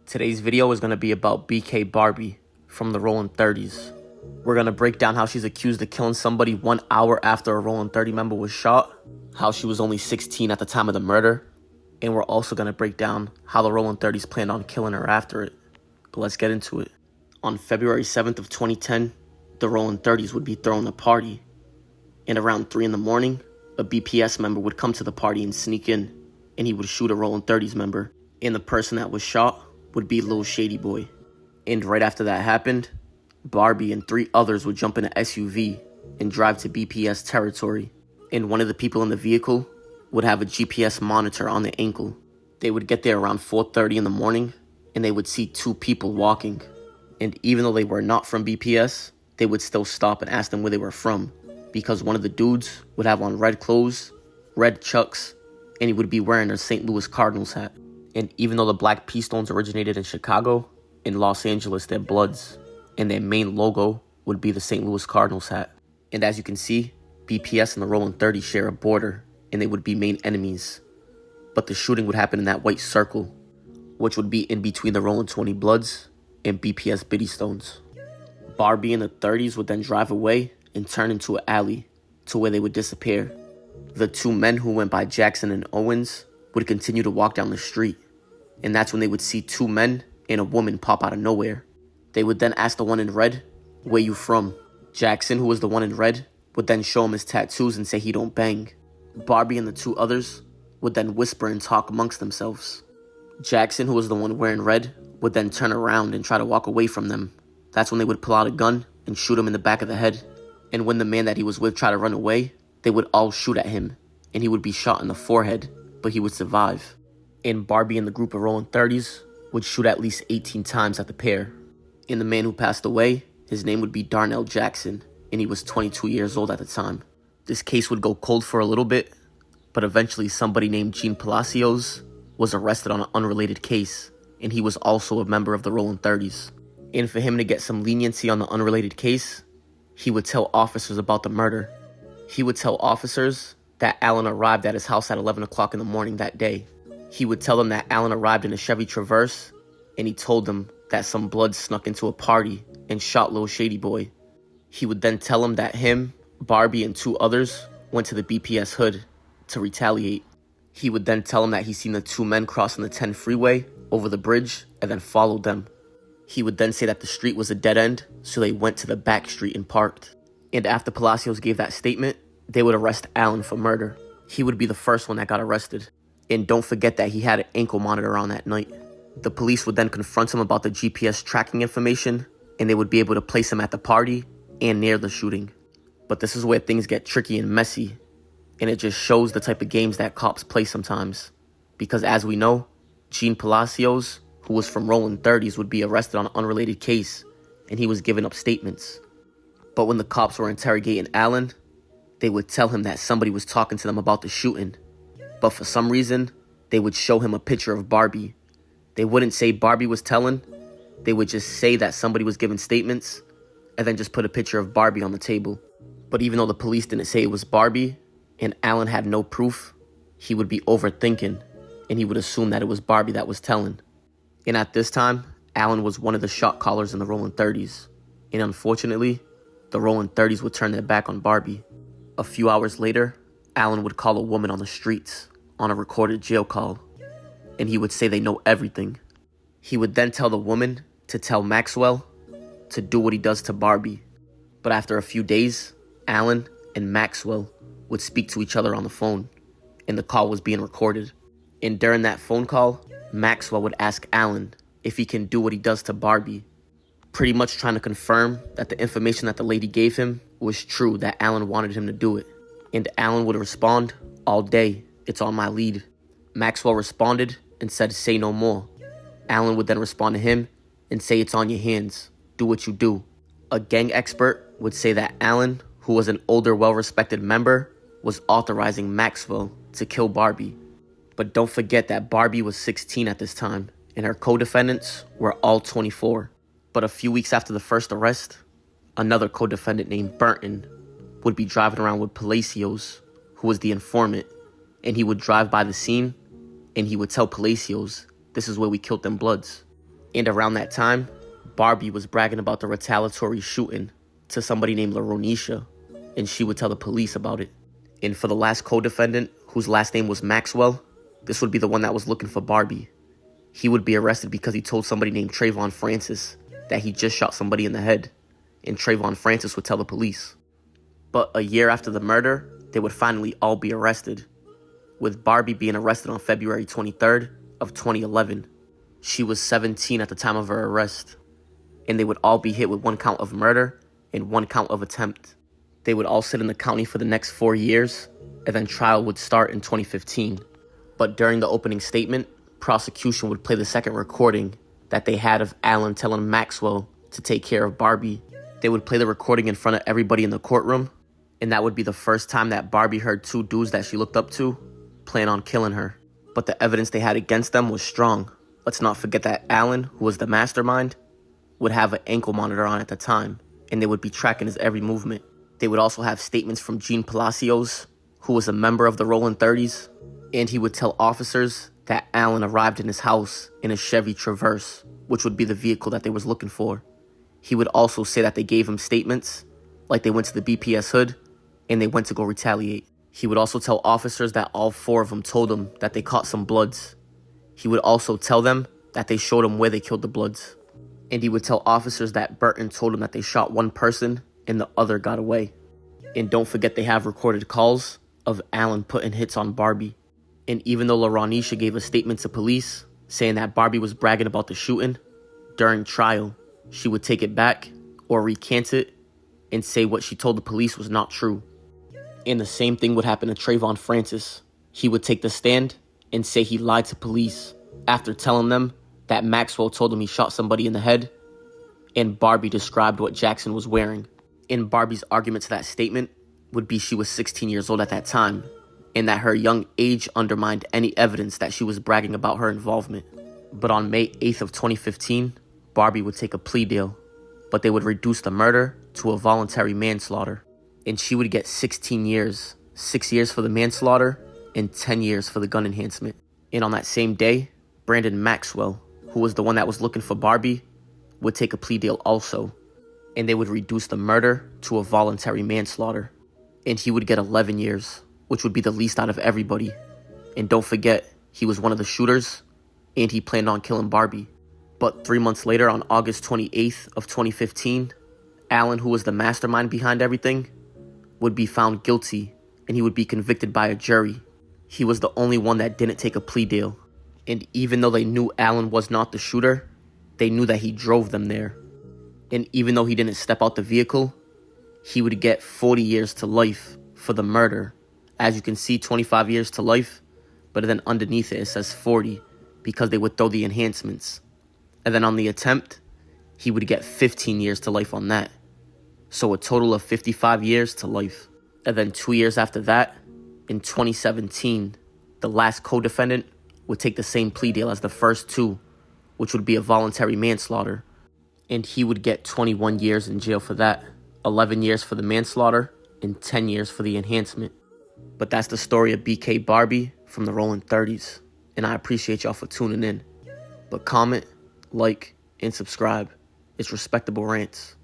Today's video is going to be about BK Barbie from the Rollin 30s. We're going to break down how she's accused of killing somebody 1 hour after a Rollin 30 member was shot, how she was only 16 at the time of the murder, and we're also going to break down how the Rollin 30s planned on killing her after it. But let's get into it. On February 7th of 2010, the Rollin 30s would be throwing a party, and around 3 in the morning, a BPS member would come to the party and sneak in, and he would shoot a Rollin 30s member, and the person that was shot would be Lil Shady Boy. And right after that happened, Barbie and 3 others would jump in an SUV and drive to BPS territory, and one of the people in the vehicle would have a GPS monitor on their ankle. They would get there around 4:30 in the morning, and they would see 2 people walking, and even though they were not from BPS, they would still stop and ask them where they were from, because one of the dudes would have on red clothes, red chucks, and he would be wearing a St. Louis Cardinals hat. And even though the Black Pea Stones originated in Chicago, in Los Angeles they're Bloods, and their main logo would be the St. Louis Cardinals hat. And as you can see, BPS and the Rollin 30 share a border, and they would be main enemies. But the shooting would happen in that white circle, which would be in between the Rollin 20 Bloods and BPS Biddy Stones. Barbie and the 30s would then drive away and turn into an alley to where they would disappear. The 2 men who went by Jackson and Owens would continue to walk down the street, and that's when they would see 2 men and a woman pop out of nowhere. They would then ask the one in red, "Where you from?" Jackson, who was the one in red, would then show him his tattoos and say he don't bang. Barbie and the 2 others would then whisper and talk amongst themselves. Jackson, who was the one wearing red, would then turn around and try to walk away from them. That's when they would pull out a gun and shoot him in the back of the head. And when the man that he was with tried to run away, they would all shoot at him, and he would be shot in the forehead, but he would survive. And Barbie and the group of Rollin 30s would shoot at least 18 times at the pair. And the man who passed away, his name would be Darnell Jackson, and he was 22 years old at the time. This case would go cold for a little bit, but eventually somebody named Gene Palacios was arrested on an unrelated case, and he was also a member of the Rollin 30s. And for him to get some leniency on the unrelated case, he would tell officers about the murder. He would tell officers that Alan arrived at his house at 11 o'clock in the morning that day. He would tell them that Alan arrived in a Chevy Traverse, and he told them that some Bloods snuck into a party and shot Lil Shady Boy. He would then tell them that him, Barbie, and 2 others went to the BPS hood to retaliate. He would then tell them that he seen the 2 men crossing the 10 freeway over the bridge and then followed them. He would then say that the street was a dead end, so they went to the back street and parked. And after Palacios gave that statement, they would arrest Alan for murder. He would be the first one that got arrested. And don't forget that he had an ankle monitor on that night. The police would then confront him about the GPS tracking information, and they would be able to place him at the party and near the shooting. But this is where things get tricky and messy, and it just shows the type of games that cops play sometimes. Because as we know, Gene Palacios, who was from Rollin 30s, would be arrested on an unrelated case, and he was giving up statements. But when the cops were interrogating Alan, they would tell him that somebody was talking to them about the shooting. But for some reason, they would show him a picture of Barbie. They wouldn't say Barbie was telling. They would just say that somebody was giving statements, and then just put a picture of Barbie on the table. But even though the police didn't say it was Barbie, and Alan had no proof, he would be overthinking, and he would assume that it was Barbie that was telling. And at this time, Alan was one of the shot callers in the Rollin 30s. And unfortunately, the Rollin 30s would turn their back on Barbie. A few hours later, Alan would call a woman on the streets on a recorded jail call, and he would say they know everything. He would then tell the woman to tell Maxwell to do what he does to Barbie. But after a few days, Alan and Maxwell would speak to each other on the phone, and the call was being recorded. And during that phone call, Maxwell would ask Alan if he can do what he does to Barbie, pretty much trying to confirm that the information that the lady gave him was true, that Alan wanted him to do it. And Alan would respond, "All day, it's on my lead." Maxwell responded and said, "Say no more." Alan would then respond to him and say, "It's on your hands, do what you do." A gang expert would say that Alan, who was an older, well-respected member, was authorizing Maxwell to kill Barbie. But don't forget that Barbie was 16 at this time, and her co-defendants were all 24. But a few weeks after the first arrest, another co-defendant named Burton would be driving around with Palacios, who was the informant, and he would drive by the scene, and he would tell Palacios, "This is where we killed them Bloods." And around that time, Barbie was bragging about the retaliatory shooting to somebody named Laronisha, and she would tell the police about it. And for the last co-defendant, whose last name was Maxwell, this would be the one that was looking for Barbie. He would be arrested because he told somebody named Trayvon Francis that he just shot somebody in the head, and Trayvon Francis would tell the police. But a year after the murder, they would finally all be arrested, with Barbie being arrested on February 23rd of 2011. She was 17 at the time of her arrest, and they would all be hit with 1 count of murder and 1 count of attempt. They would all sit in the county for the next 4 years, and then trial would start in 2015. But during the opening statement, prosecution would play the second recording that they had of Alan telling Maxwell to take care of Barbie. They would play the recording in front of everybody in the courtroom, and that would be the first time that Barbie heard 2 dudes that she looked up to plan on killing her. But the evidence they had against them was strong. Let's not forget that Alan, who was the mastermind, would have an ankle monitor on at the time, and they would be tracking his every movement. They would also have statements from Gene Palacios, who was a member of the Rollin 30s, and he would tell officers that Alan arrived in his house in a Chevy Traverse, which would be the vehicle that they was looking for. He would also say that they gave him statements, like they went to the BPS hood, and they went to go retaliate. He would also tell officers that all 4 of them told him that they caught some Bloods. He would also tell them that they showed him where they killed the Bloods. And he would tell officers that Burton told him that they shot 1 person and the other got away. And don't forget they have recorded calls of Alan putting hits on Barbie. And even though Laronisha gave a statement to police saying that Barbie was bragging about the shooting, during trial, she would take it back or recant it and say what she told the police was not true. And the same thing would happen to Trayvon Francis. He would take the stand and say he lied to police after telling them that Maxwell told him he shot somebody in the head, and Barbie described what Jackson was wearing. And Barbie's argument to that statement would be she was 16 years old at that time, and that her young age undermined any evidence that she was bragging about her involvement. But on May 8th of 2015, Barbie would take a plea deal, but they would reduce the murder to a voluntary manslaughter, and she would get 16 years, 6 years for the manslaughter, and 10 years for the gun enhancement. And on that same day, Brandon Maxwell, who was the one that was looking for Barbie, would take a plea deal also, and they would reduce the murder to a voluntary manslaughter, and he would get 11 years, which would be the least out of everybody. And don't forget, he was one of the shooters, and he planned on killing Barbie. But 3 months later, on August 28th of 2015, Alan, who was the mastermind behind everything, would be found guilty, and he would be convicted by a jury. He was the only one that didn't take a plea deal. And even though they knew Alan was not the shooter, they knew that he drove them there. And even though he didn't step out the vehicle, he would get 40 years to life for the murder. As you can see, 25 years to life, but then underneath it says 40 because they would throw the enhancements. And then on the attempt, he would get 15 years to life on that. So a total of 55 years to life. And then 2 years after that, in 2017, the last co-defendant would take the same plea deal as the first 2, which would be a voluntary manslaughter. And he would get 21 years in jail for that, 11 years for the manslaughter, and 10 years for the enhancement. But that's the story of BK Barbie from the Rollin 30s. And I appreciate y'all for tuning in. But comment, like, and subscribe. It's Respectable Rants.